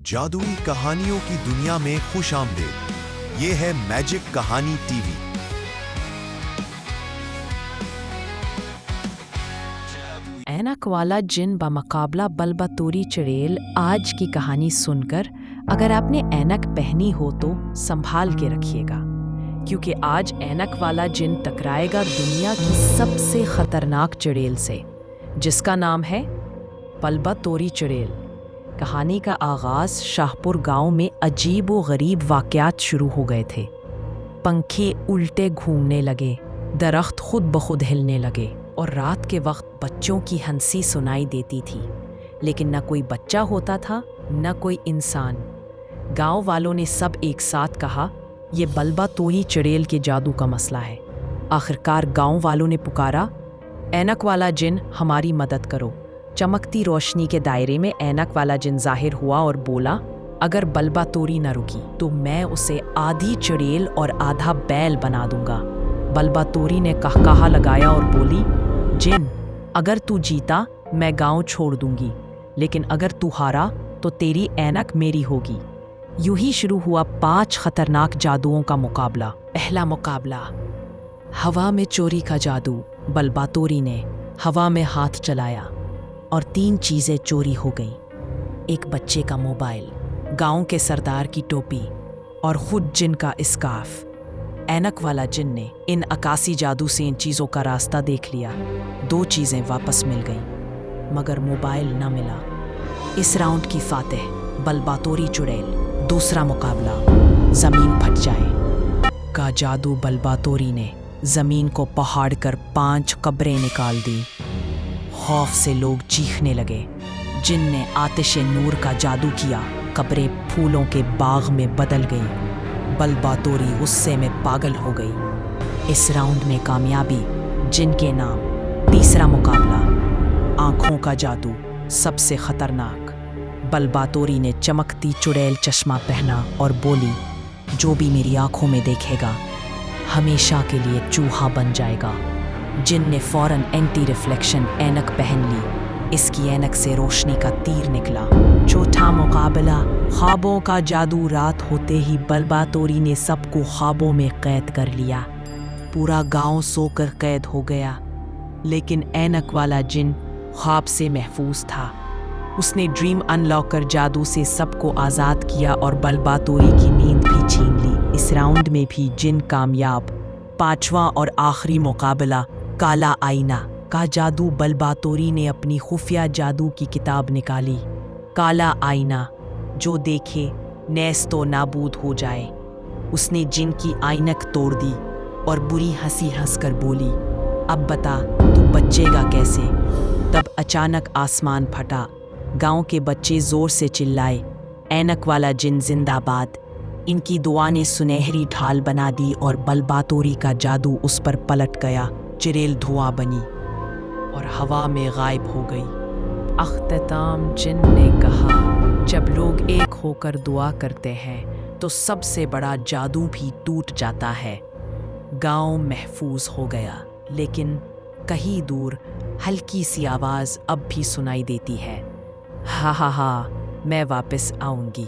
جادوئی کہانیوں کی دنیا میں خوش آمدید۔ یہ ہے میجک کہانی ٹی وی۔ اینک والا جن بمقابلہ بلباتوری چڑیل آج کی کہانی سن کر اگر آپ نے اینک پہنی ہو تو سنبھال کے رکھیے گا، کیونکہ آج اینک والا جن ٹکرائے گا دنیا کی سب سے خطرناک چڑیل سے، جس کا نام ہے بلباتوری چڑیل۔ کہانی کا آغاز شاہپور گاؤں میں عجیب و غریب واقعات شروع ہو گئے تھے۔ پنکھے الٹے گھومنے لگے، درخت خود بخود ہلنے لگے اور رات کے وقت بچوں کی ہنسی سنائی دیتی تھی، لیکن نہ کوئی بچہ ہوتا تھا نہ کوئی انسان۔ گاؤں والوں نے سب ایک ساتھ کہا، یہ بلباتوری چڑیل کے جادو کا مسئلہ ہے۔ آخرکار گاؤں والوں نے پکارا، اینک والا جن ہماری مدد کرو۔ چمکتی روشنی کے دائرے میں اینک والا جن ظاہر ہوا اور بولا، اگر بلباتوری نہ رکی تو میں اسے آدھی چڑیل اور آدھا بیل بنا دوں گا۔ بلباتوری نے قہقہا لگایا اور بولی، جن، اگر تو جیتا میں گاؤں چھوڑ دوں گی، لیکن اگر تو ہارا تو تیری اینک میری ہوگی۔ یوں ہی شروع ہوا 5 خطرناک جادوؤں کا مقابلہ۔ پہلا مقابلہ، ہوا میں چوری کا جادو۔ بلباتوری نے ہوا میں ہاتھ چلایا اور 3 چیزیں چوری ہو گئیں۔ ایک بچے کا موبائل، گاؤں کے سردار کی ٹوپی اور خود جن کا اسکارف۔ اینک والا جن نے ان عکاسی جادو سے ان چیزوں کا راستہ دیکھ لیا۔ 2 چیزیں واپس مل گئیں مگر موبائل نہ ملا۔ اس راؤنڈ کی فاتح بلباتوری چڑیل۔ دوسرا مقابلہ، زمین پھٹ جائے کا جادو۔ بلباتوری نے زمین کو پہاڑ کر 5 قبریں نکال دی۔ خوف سے لوگ چیخنے لگے۔ جن نے آتش نور کا جادو کیا، قبریں پھولوں کے باغ میں بدل گئیں۔ بلباتوری غصے میں پاگل ہو گئی۔ اس راؤنڈ میں کامیابی جن کے نام۔ تیسرا مقابلہ، آنکھوں کا جادو، سب سے خطرناک۔ بلباتوری نے چمکتی چڑیل چشمہ پہنا اور بولی، جو بھی میری آنکھوں میں دیکھے گا ہمیشہ کے لیے چوہا بن جائے گا۔ جن نے فوراً اینٹی ریفلیکشن اینک پہن لی۔ اس کی اینک سے روشنی کا تیر نکلا۔ چوتھا مقابلہ، خوابوں کا جادو۔ رات ہوتے ہی بلباتوری نے سب کو خوابوں میں قید کر لیا۔ پورا گاؤں سو کر قید ہو گیا، لیکن اینک والا جن خواب سے محفوظ تھا۔ اس نے ڈریم ان لاک کر جادو سے سب کو آزاد کیا اور بلباتوری کی نیند بھی چھین لی۔ اس راؤنڈ میں بھی جن کامیاب۔ 5واں اور آخری مقابلہ، کالا آئینہ کا جادو۔ بلباتوری نے اپنی خفیہ جادو کی کتاب نکالی۔ کالا آئینہ، جو دیکھے نیست و نابود ہو جائے۔ اس نے جن کی آئینک توڑ دی اور بری ہنسی ہنس کر بولی، اب بتا تو بچے گا کیسے؟ تب اچانک آسمان پھٹا۔ گاؤں کے بچے زور سے چلائے، اینک والا جن زندہ باد۔ ان کی دعا نے سنہری ڈھال بنا دی اور بلباتوری کا جادو اس پر پلٹ گیا۔ چڑیل دھواں بنی اور ہوا میں غائب ہو گئی۔ اختتام، جن نے کہا، جب لوگ ایک ہو کر دعا کرتے ہیں تو سب سے بڑا جادو بھی ٹوٹ جاتا ہے۔ گاؤں محفوظ ہو گیا، لیکن کہیں دور ہلکی سی آواز اب بھی سنائی دیتی ہے، ہا ہا ہا، میں واپس آؤں گی۔